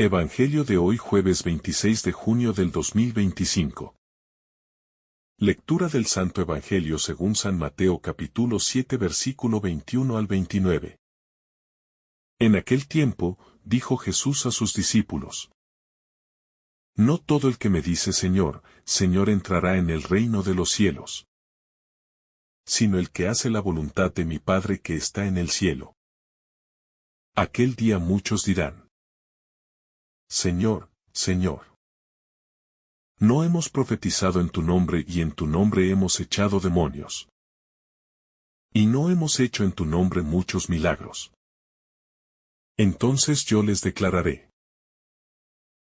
Evangelio de hoy jueves 26 de junio del 2025. Lectura del Santo Evangelio según San Mateo capítulo 7 versículo 21 al 29. En aquel tiempo, dijo Jesús a sus discípulos: No todo el que me dice Señor, Señor entrará en el reino de los cielos, sino el que hace la voluntad de mi Padre que está en el cielo. Aquel día muchos dirán: Señor, Señor, ¿no hemos profetizado en tu nombre y en tu nombre hemos echado demonios? ¿Y no hemos hecho en tu nombre muchos milagros? Entonces yo les declararé: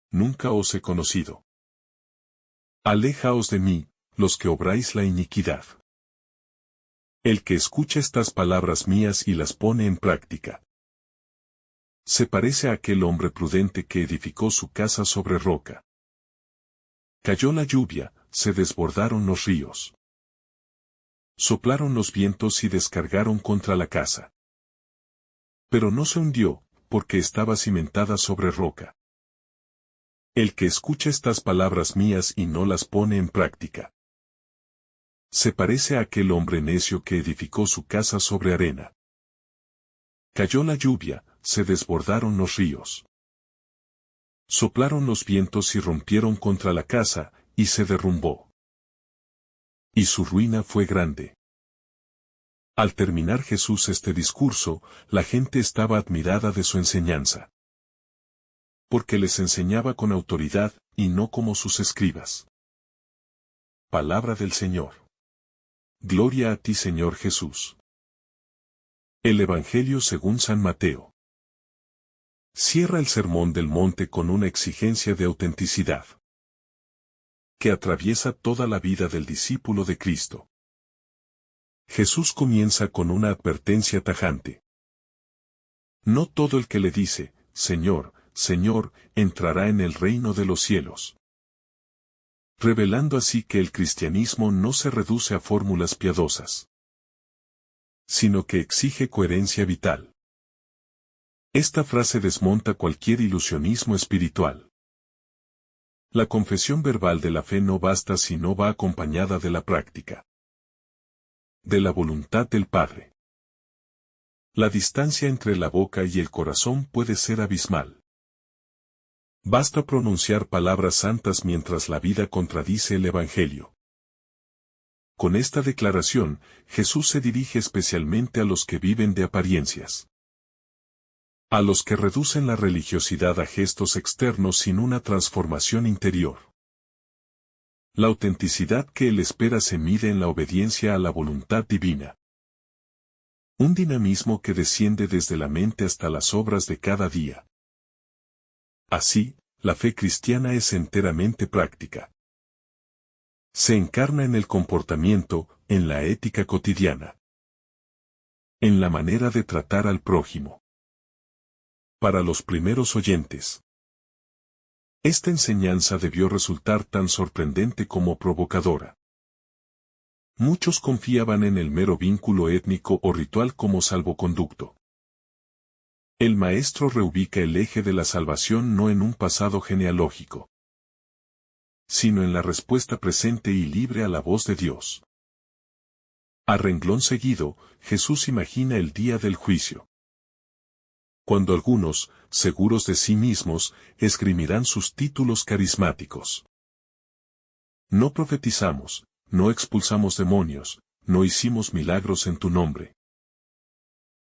Nunca os he conocido. Alejaos de mí, los que obráis la iniquidad. El que escucha estas palabras mías y las pone en práctica, se parece a aquel hombre prudente que edificó su casa sobre roca. Cayó la lluvia, se desbordaron los ríos. Soplaron los vientos y descargaron contra la casa. Pero no se hundió, porque estaba cimentada sobre roca. El que escucha estas palabras mías y no las pone en práctica, se parece a aquel hombre necio que edificó su casa sobre arena. Cayó la lluvia, se desbordaron los ríos. Soplaron los vientos y rompieron contra la casa, y se derrumbó. Y su ruina fue grande. Al terminar Jesús este discurso, la gente estaba admirada de su enseñanza, porque les enseñaba con autoridad, y no como sus escribas. Palabra del Señor. Gloria a ti, Señor Jesús. El Evangelio según San Mateo. Cierra el Sermón del Monte con una exigencia de autenticidad que atraviesa toda la vida del discípulo de Cristo. Jesús comienza con una advertencia tajante. No todo el que le dice, Señor, Señor, entrará en el reino de los cielos. Revelando así que el cristianismo no se reduce a fórmulas piadosas, sino que exige coherencia vital. Esta frase desmonta cualquier ilusionismo espiritual. La confesión verbal de la fe no basta si no va acompañada de la práctica, de la voluntad del Padre. La distancia entre la boca y el corazón puede ser abismal. Basta pronunciar palabras santas mientras la vida contradice el Evangelio. Con esta declaración, Jesús se dirige especialmente a los que viven de apariencias, a los que reducen la religiosidad a gestos externos sin una transformación interior. La autenticidad que Él espera se mide en la obediencia a la voluntad divina. Un dinamismo que desciende desde la mente hasta las obras de cada día. Así, la fe cristiana es enteramente práctica. Se encarna en el comportamiento, en la ética cotidiana, en la manera de tratar al prójimo. Para los primeros oyentes, esta enseñanza debió resultar tan sorprendente como provocadora. Muchos confiaban en el mero vínculo étnico o ritual como salvoconducto. El maestro reubica el eje de la salvación no en un pasado genealógico, sino en la respuesta presente y libre a la voz de Dios. A renglón seguido, Jesús imagina el día del juicio, cuando algunos, seguros de sí mismos, esgrimirán sus títulos carismáticos. No profetizamos, no expulsamos demonios, no hicimos milagros en tu nombre.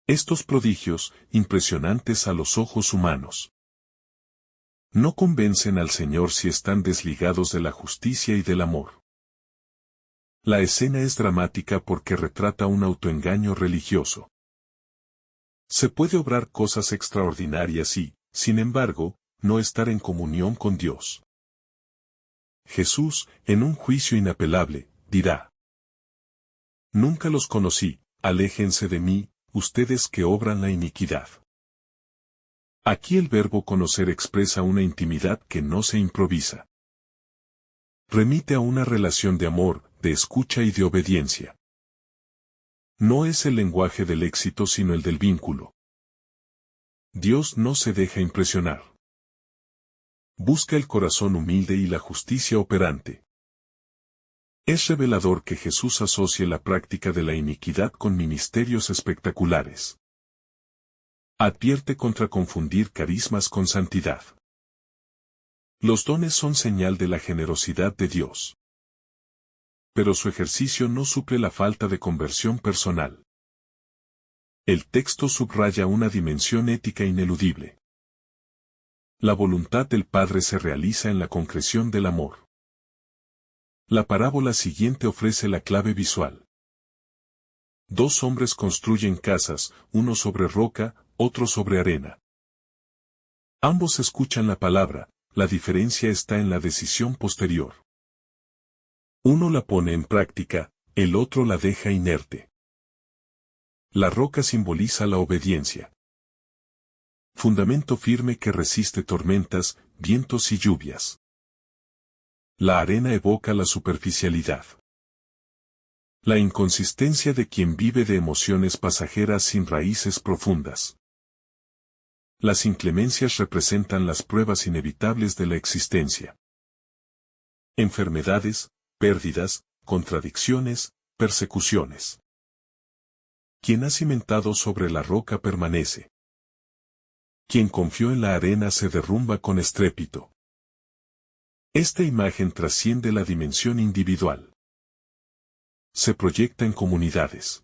Estos prodigios, impresionantes a los ojos humanos, no convencen al Señor si están desligados de la justicia y del amor. La escena es dramática porque retrata un autoengaño religioso. Se puede obrar cosas extraordinarias y, sin embargo, no estar en comunión con Dios. Jesús, en un juicio inapelable, dirá: Nunca los conocí, aléjense de mí, ustedes que obran la iniquidad. Aquí el verbo conocer expresa una intimidad que no se improvisa. Remite a una relación de amor, de escucha y de obediencia. No es el lenguaje del éxito sino el del vínculo. Dios no se deja impresionar. Busca el corazón humilde y la justicia operante. Es revelador que Jesús asocie la práctica de la iniquidad con ministerios espectaculares. Advierte contra confundir carismas con santidad. Los dones son señal de la generosidad de Dios. Pero su ejercicio no suple la falta de conversión personal. El texto subraya una dimensión ética ineludible. La voluntad del Padre se realiza en la concreción del amor. La parábola siguiente ofrece la clave visual. Dos hombres construyen casas, uno sobre roca, otro sobre arena. Ambos escuchan la palabra, la diferencia está en la decisión posterior. Uno la pone en práctica, el otro la deja inerte. La roca simboliza la obediencia. Fundamento firme que resiste tormentas, vientos y lluvias. La arena evoca la superficialidad. La inconsistencia de quien vive de emociones pasajeras sin raíces profundas. Las inclemencias representan las pruebas inevitables de la existencia. Enfermedades, pérdidas, contradicciones, persecuciones. Quien ha cimentado sobre la roca permanece. Quien confió en la arena se derrumba con estrépito. Esta imagen trasciende la dimensión individual. Se proyecta en comunidades.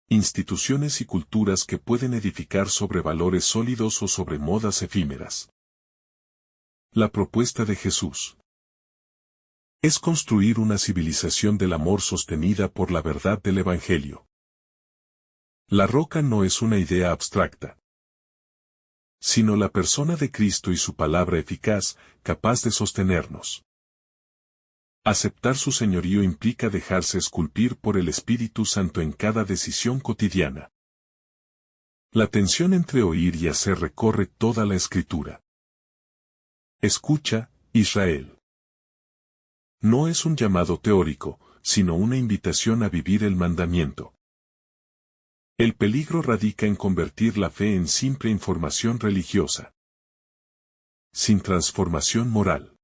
Instituciones y culturas que pueden edificar sobre valores sólidos o sobre modas efímeras. La propuesta de Jesús es construir una civilización del amor sostenida por la verdad del Evangelio. La roca no es una idea abstracta, sino la persona de Cristo y su palabra eficaz, capaz de sostenernos. Aceptar su señorío implica dejarse esculpir por el Espíritu Santo en cada decisión cotidiana. La tensión entre oír y hacer recorre toda la Escritura. Escucha, Israel. No es un llamado teórico, sino una invitación a vivir el mandamiento. El peligro radica en convertir la fe en simple información religiosa, sin transformación moral.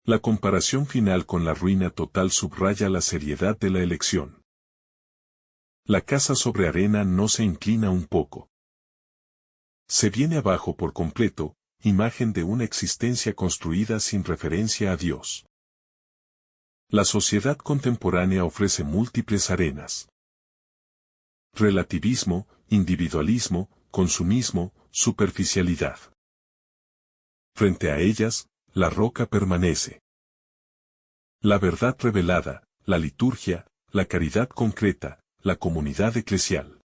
La comparación final con la ruina total subraya la seriedad de la elección. La casa sobre arena no se inclina un poco. Se viene abajo por completo, imagen de una existencia construida sin referencia a Dios. La sociedad contemporánea ofrece múltiples arenas. Relativismo, individualismo, consumismo, superficialidad. Frente a ellas, la roca permanece. La verdad revelada, la liturgia, la caridad concreta, la comunidad eclesial.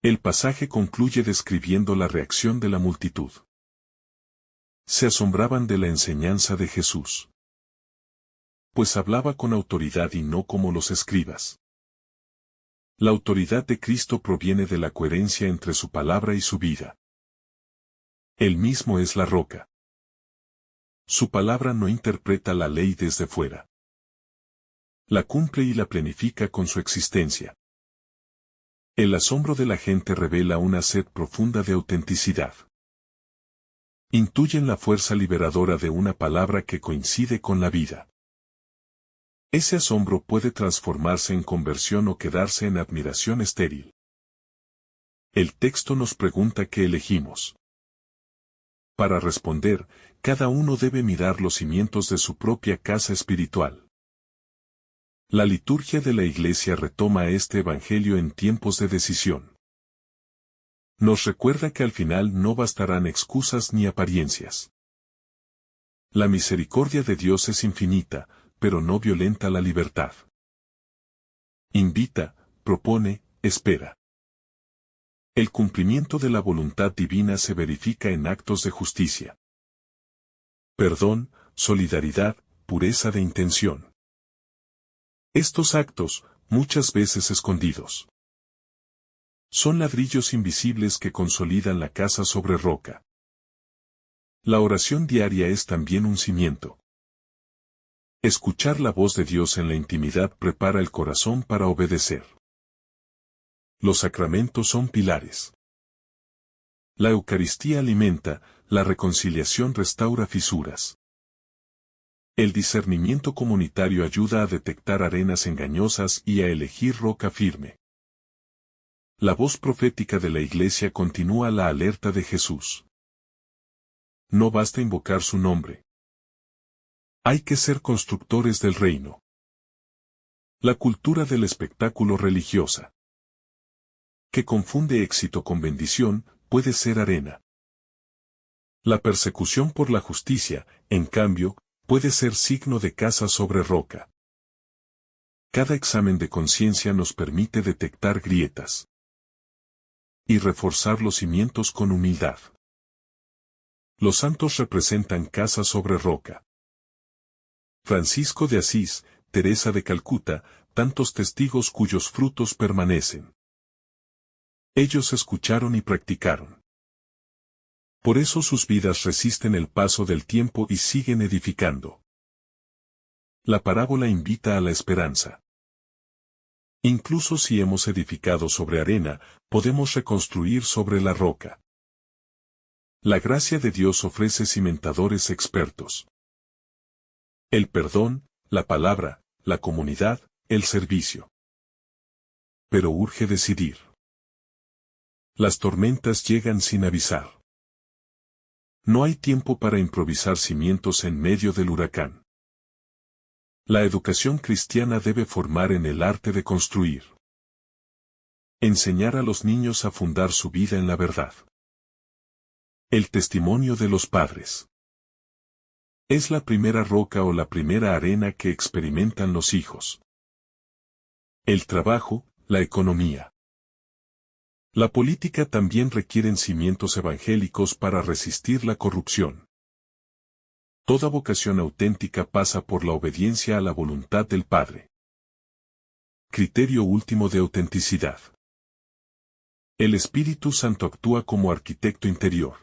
El pasaje concluye describiendo la reacción de la multitud. Se asombraban de la enseñanza de Jesús, pues hablaba con autoridad y no como los escribas. La autoridad de Cristo proviene de la coherencia entre su palabra y su vida. Él mismo es la roca. Su palabra no interpreta la ley desde fuera. La cumple y la planifica con su existencia. El asombro de la gente revela una sed profunda de autenticidad. Intuyen la fuerza liberadora de una palabra que coincide con la vida. Ese asombro puede transformarse en conversión o quedarse en admiración estéril. El texto nos pregunta qué elegimos. Para responder, cada uno debe mirar los cimientos de su propia casa espiritual. La liturgia de la Iglesia retoma este Evangelio en tiempos de decisión. Nos recuerda que al final no bastarán excusas ni apariencias. La misericordia de Dios es infinita, pero no violenta la libertad. Invita, propone, espera. El cumplimiento de la voluntad divina se verifica en actos de justicia. Perdón, solidaridad, pureza de intención. Estos actos, muchas veces escondidos, son ladrillos invisibles que consolidan la casa sobre roca. La oración diaria es también un cimiento. Escuchar la voz de Dios en la intimidad prepara el corazón para obedecer. Los sacramentos son pilares. La Eucaristía alimenta, la reconciliación restaura fisuras. El discernimiento comunitario ayuda a detectar arenas engañosas y a elegir roca firme. La voz profética de la Iglesia continúa la alerta de Jesús. No basta invocar su nombre. Hay que ser constructores del reino. La cultura del espectáculo religiosa, que confunde éxito con bendición, puede ser arena. La persecución por la justicia, en cambio, puede ser signo de casa sobre roca. Cada examen de conciencia nos permite detectar grietas y reforzar los cimientos con humildad. Los santos representan casa sobre roca. Francisco de Asís, Teresa de Calcuta, tantos testigos cuyos frutos permanecen. Ellos escucharon y practicaron. Por eso sus vidas resisten el paso del tiempo y siguen edificando. La parábola invita a la esperanza. Incluso si hemos edificado sobre arena, podemos reconstruir sobre la roca. La gracia de Dios ofrece cimentadores expertos. El perdón, la palabra, la comunidad, el servicio. Pero urge decidir. Las tormentas llegan sin avisar. No hay tiempo para improvisar cimientos en medio del huracán. La educación cristiana debe formar en el arte de construir. Enseñar a los niños a fundar su vida en la verdad. El testimonio de los padres. Es la primera roca o la primera arena que experimentan los hijos. El trabajo, la economía. La política también requieren cimientos evangélicos para resistir la corrupción. Toda vocación auténtica pasa por la obediencia a la voluntad del Padre. Criterio último de autenticidad. El Espíritu Santo actúa como arquitecto interior,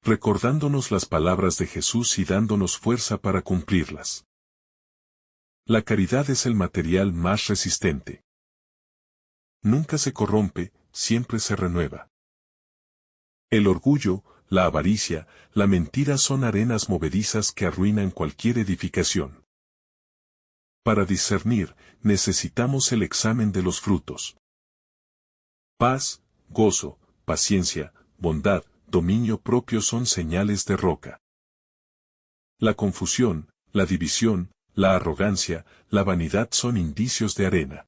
recordándonos las palabras de Jesús y dándonos fuerza para cumplirlas. La caridad es el material más resistente. Nunca se corrompe, siempre se renueva. El orgullo, la avaricia, la mentira son arenas movedizas que arruinan cualquier edificación. Para discernir, necesitamos el examen de los frutos. Paz, gozo, paciencia, bondad, dominio propio son señales de roca. La confusión, la división, la arrogancia, la vanidad son indicios de arena.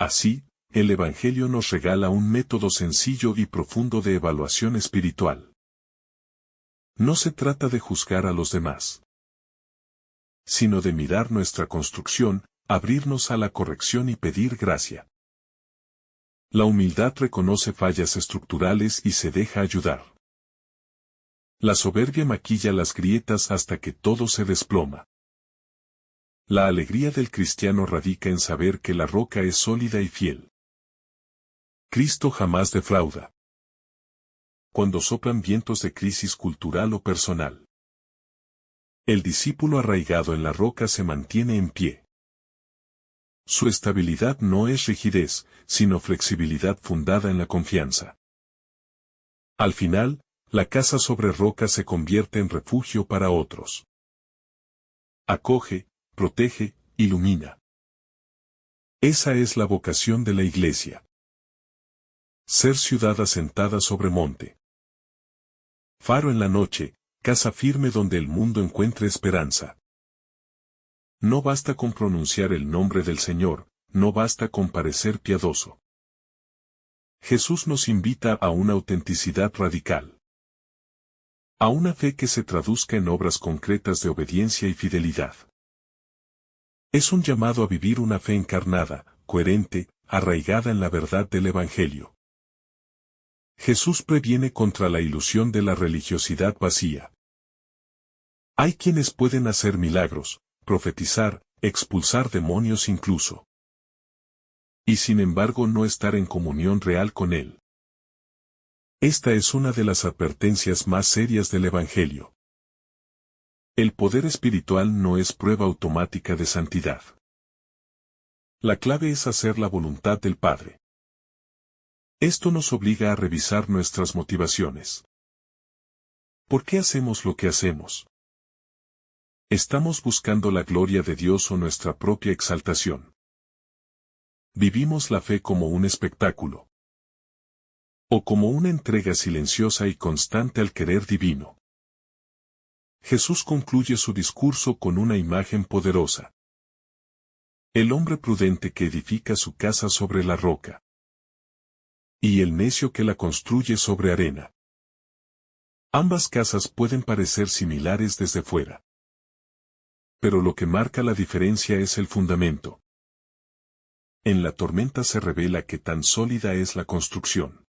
Así, el Evangelio nos regala un método sencillo y profundo de evaluación espiritual. No se trata de juzgar a los demás, sino de mirar nuestra construcción, abrirnos a la corrección y pedir gracia. La humildad reconoce fallas estructurales y se deja ayudar. La soberbia maquilla las grietas hasta que todo se desploma. La alegría del cristiano radica en saber que la roca es sólida y fiel. Cristo jamás defrauda. Cuando soplan vientos de crisis cultural o personal, el discípulo arraigado en la roca se mantiene en pie. Su estabilidad no es rigidez, sino flexibilidad fundada en la confianza. Al final, la casa sobre roca se convierte en refugio para otros. Acoge, protege, ilumina. Esa es la vocación de la Iglesia. Ser ciudad asentada sobre monte. Faro en la noche, casa firme donde el mundo encuentre esperanza. No basta con pronunciar el nombre del Señor, no basta con parecer piadoso. Jesús nos invita a una autenticidad radical. A una fe que se traduzca en obras concretas de obediencia y fidelidad. Es un llamado a vivir una fe encarnada, coherente, arraigada en la verdad del Evangelio. Jesús previene contra la ilusión de la religiosidad vacía. Hay quienes pueden hacer milagros, profetizar, expulsar demonios incluso. Y sin embargo no estar en comunión real con Él. Esta es una de las advertencias más serias del Evangelio. El poder espiritual no es prueba automática de santidad. La clave es hacer la voluntad del Padre. Esto nos obliga a revisar nuestras motivaciones. ¿Por qué hacemos lo que hacemos? ¿Estamos buscando la gloria de Dios o nuestra propia exaltación? ¿Vivimos la fe como un espectáculo? ¿O como una entrega silenciosa y constante al querer divino? Jesús concluye su discurso con una imagen poderosa. El hombre prudente que edifica su casa sobre la roca. Y el necio que la construye sobre arena. Ambas casas pueden parecer similares desde fuera. Pero lo que marca la diferencia es el fundamento. En la tormenta se revela qué tan sólida es la construcción.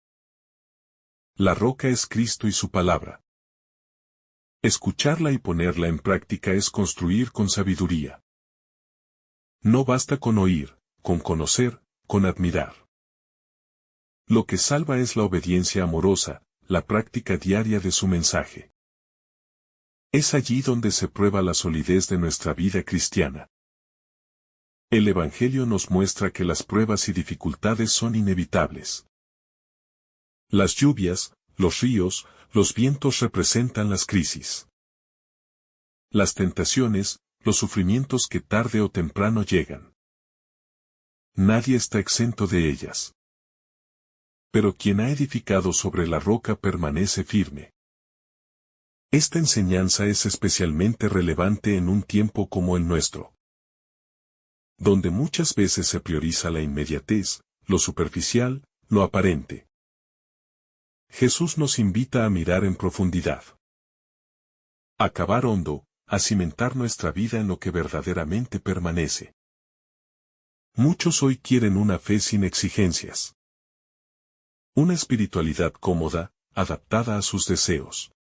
La roca es Cristo y su palabra. Escucharla y ponerla en práctica es construir con sabiduría. No basta con oír, con conocer, con admirar. Lo que salva es la obediencia amorosa, la práctica diaria de su mensaje. Es allí donde se prueba la solidez de nuestra vida cristiana. El Evangelio nos muestra que las pruebas y dificultades son inevitables. Las lluvias, los ríos, los vientos representan las crisis. Las tentaciones, los sufrimientos que tarde o temprano llegan. Nadie está exento de ellas. Pero quien ha edificado sobre la roca permanece firme. Esta enseñanza es especialmente relevante en un tiempo como el nuestro, donde muchas veces se prioriza la inmediatez, lo superficial, lo aparente. Jesús nos invita a mirar en profundidad, a cavar hondo, a cimentar nuestra vida en lo que verdaderamente permanece. Muchos hoy quieren una fe sin exigencias, una espiritualidad cómoda, adaptada a sus deseos.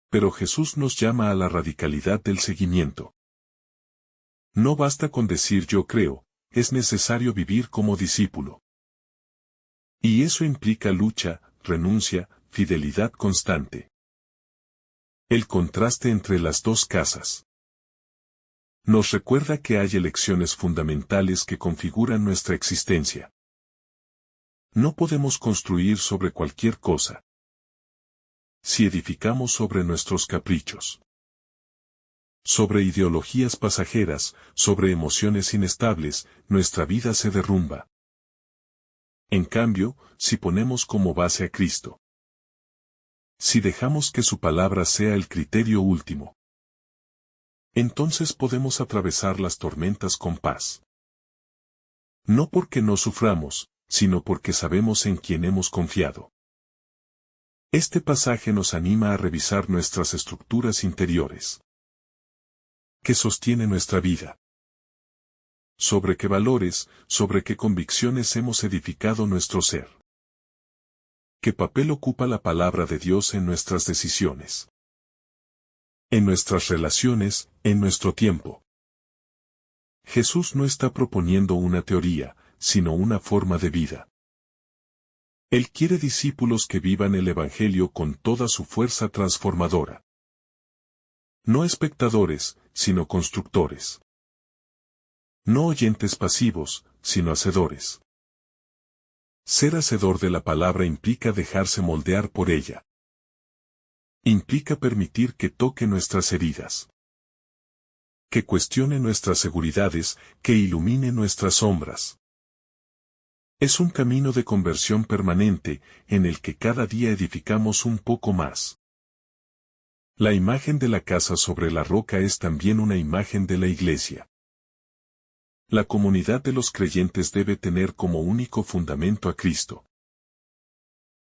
Pero Jesús nos llama a la radicalidad del seguimiento. No basta con decir yo creo, es necesario vivir como discípulo. Y eso implica lucha, renuncia, fidelidad constante. El contraste entre las dos casas nos recuerda que hay elecciones fundamentales que configuran nuestra existencia. No podemos construir sobre cualquier cosa. Si edificamos sobre nuestros caprichos, sobre ideologías pasajeras, sobre emociones inestables, nuestra vida se derrumba. En cambio, si ponemos como base a Cristo, si dejamos que su palabra sea el criterio último, entonces podemos atravesar las tormentas con paz. No porque no suframos, sino porque sabemos en quién hemos confiado. Este pasaje nos anima a revisar nuestras estructuras interiores. ¿Qué sostiene nuestra vida? ¿Sobre qué valores, sobre qué convicciones hemos edificado nuestro ser? ¿Qué papel ocupa la palabra de Dios en nuestras decisiones? En nuestras relaciones, en nuestro tiempo. Jesús no está proponiendo una teoría, sino una forma de vida. Él quiere discípulos que vivan el Evangelio con toda su fuerza transformadora. No espectadores, sino constructores. No oyentes pasivos, sino hacedores. Ser hacedor de la palabra implica dejarse moldear por ella. Implica permitir que toque nuestras heridas, que cuestione nuestras seguridades, que ilumine nuestras sombras. Es un camino de conversión permanente, en el que cada día edificamos un poco más. La imagen de la casa sobre la roca es también una imagen de la iglesia. La comunidad de los creyentes debe tener como único fundamento a Cristo.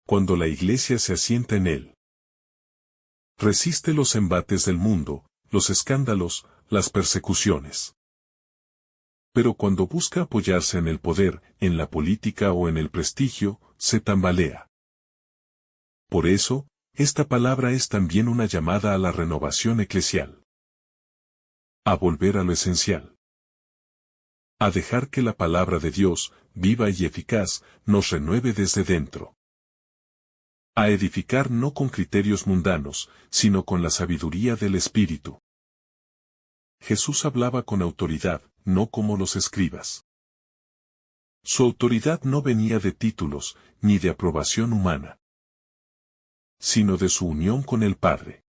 Cuando la iglesia se asienta en él, resiste los embates del mundo, los escándalos, las persecuciones. Pero cuando busca apoyarse en el poder, en la política o en el prestigio, se tambalea. Por eso, esta palabra es también una llamada a la renovación eclesial. A volver a lo esencial. A dejar que la palabra de Dios, viva y eficaz, nos renueve desde dentro. A edificar no con criterios mundanos, sino con la sabiduría del Espíritu. Jesús hablaba con autoridad, no como los escribas. Su autoridad no venía de títulos, ni de aprobación humana, sino de su unión con el Padre.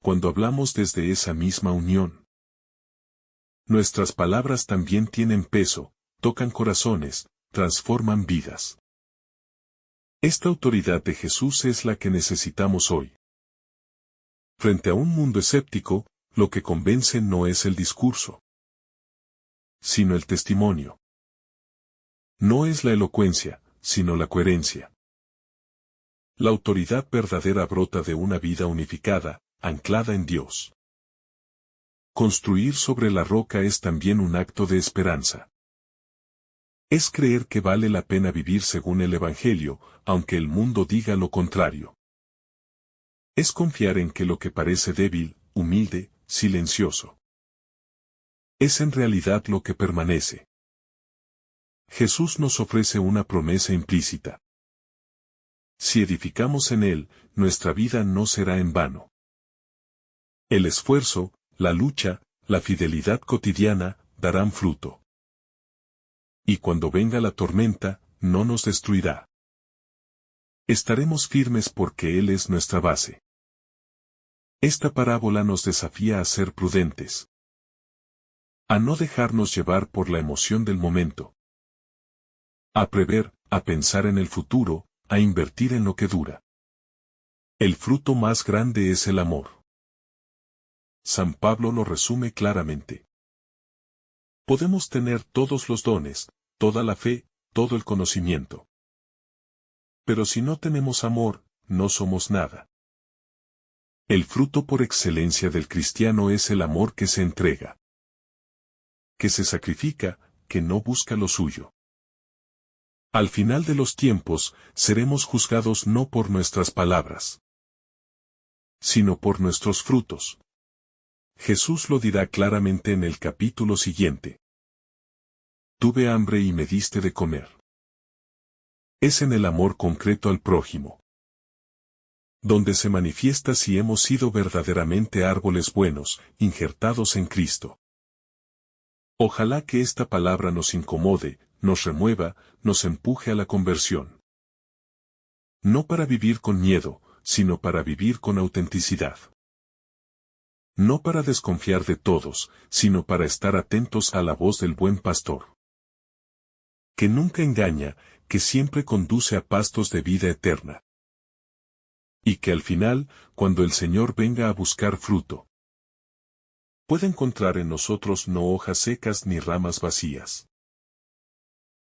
Cuando hablamos desde esa misma unión, nuestras palabras también tienen peso, tocan corazones, transforman vidas. Esta autoridad de Jesús es la que necesitamos hoy. Frente a un mundo escéptico, lo que convence no es el discurso, sino el testimonio. No es la elocuencia, sino la coherencia. La autoridad verdadera brota de una vida unificada, anclada en Dios. Construir sobre la roca es también un acto de esperanza. Es creer que vale la pena vivir según el Evangelio, aunque el mundo diga lo contrario. Es confiar en que lo que parece débil, humilde, silencioso, es en realidad lo que permanece. Jesús nos ofrece una promesa implícita. Si edificamos en Él, nuestra vida no será en vano. El esfuerzo, la lucha, la fidelidad cotidiana, darán fruto. Y cuando venga la tormenta, no nos destruirá. Estaremos firmes porque Él es nuestra base. Esta parábola nos desafía a ser prudentes, a no dejarnos llevar por la emoción del momento, a prever, a pensar en el futuro, a invertir en lo que dura. El fruto más grande es el amor. San Pablo lo resume claramente. Podemos tener todos los dones, toda la fe, todo el conocimiento. Pero si no tenemos amor, no somos nada. El fruto por excelencia del cristiano es el amor que se entrega, que se sacrifica, que no busca lo suyo. Al final de los tiempos, seremos juzgados no por nuestras palabras, sino por nuestros frutos. Jesús lo dirá claramente en el capítulo siguiente. Tuve hambre y me diste de comer. Es en el amor concreto al prójimo donde se manifiesta si hemos sido verdaderamente árboles buenos, injertados en Cristo. Ojalá que esta palabra nos incomode, nos remueva, nos empuje a la conversión. No para vivir con miedo, sino para vivir con autenticidad. No para desconfiar de todos, sino para estar atentos a la voz del buen pastor, que nunca engaña, que siempre conduce a pastos de vida eterna. Y que al final, cuando el Señor venga a buscar fruto, puede encontrar en nosotros no hojas secas ni ramas vacías,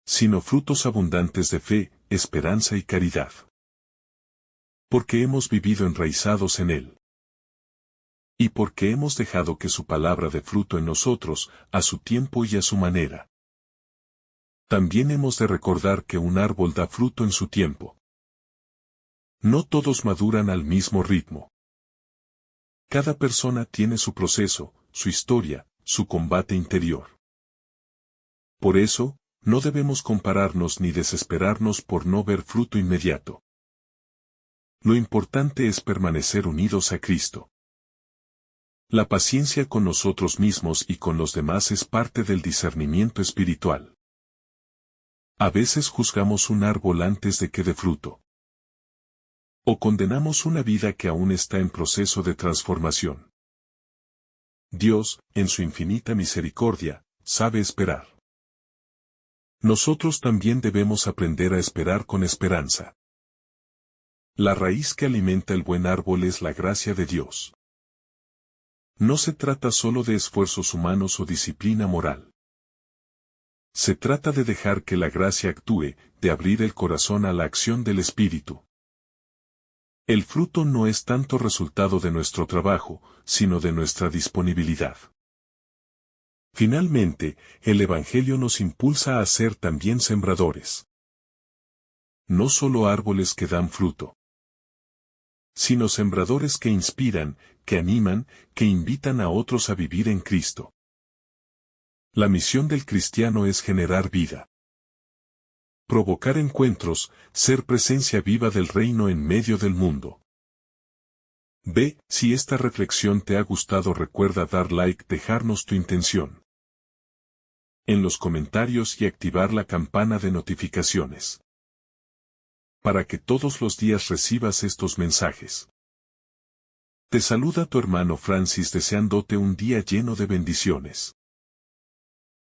sino frutos abundantes de fe, esperanza y caridad. Porque hemos vivido enraizados en Él. Y porque hemos dejado que su palabra dé fruto en nosotros, a su tiempo y a su manera. También hemos de recordar que un árbol da fruto en su tiempo. No todos maduran al mismo ritmo. Cada persona tiene su proceso, su historia, su combate interior. Por eso, no debemos compararnos ni desesperarnos por no ver fruto inmediato. Lo importante es permanecer unidos a Cristo. La paciencia con nosotros mismos y con los demás es parte del discernimiento espiritual. A veces juzgamos un árbol antes de que dé fruto. O condenamos una vida que aún está en proceso de transformación. Dios, en su infinita misericordia, sabe esperar. Nosotros también debemos aprender a esperar con esperanza. La raíz que alimenta el buen árbol es la gracia de Dios. No se trata solo de esfuerzos humanos o disciplina moral. Se trata de dejar que la gracia actúe, de abrir el corazón a la acción del Espíritu. El fruto no es tanto resultado de nuestro trabajo, sino de nuestra disponibilidad. Finalmente, el Evangelio nos impulsa a ser también sembradores. No solo árboles que dan fruto, sino sembradores que inspiran, que animan, que invitan a otros a vivir en Cristo. La misión del cristiano es generar vida. Provocar encuentros, ser presencia viva del reino en medio del mundo. Ve, si esta reflexión te ha gustado, recuerda dar like, dejarnos tu intención en los comentarios y activar la campana de notificaciones. para que todos los días recibas estos mensajes. Te saluda tu hermano Francis deseándote un día lleno de bendiciones.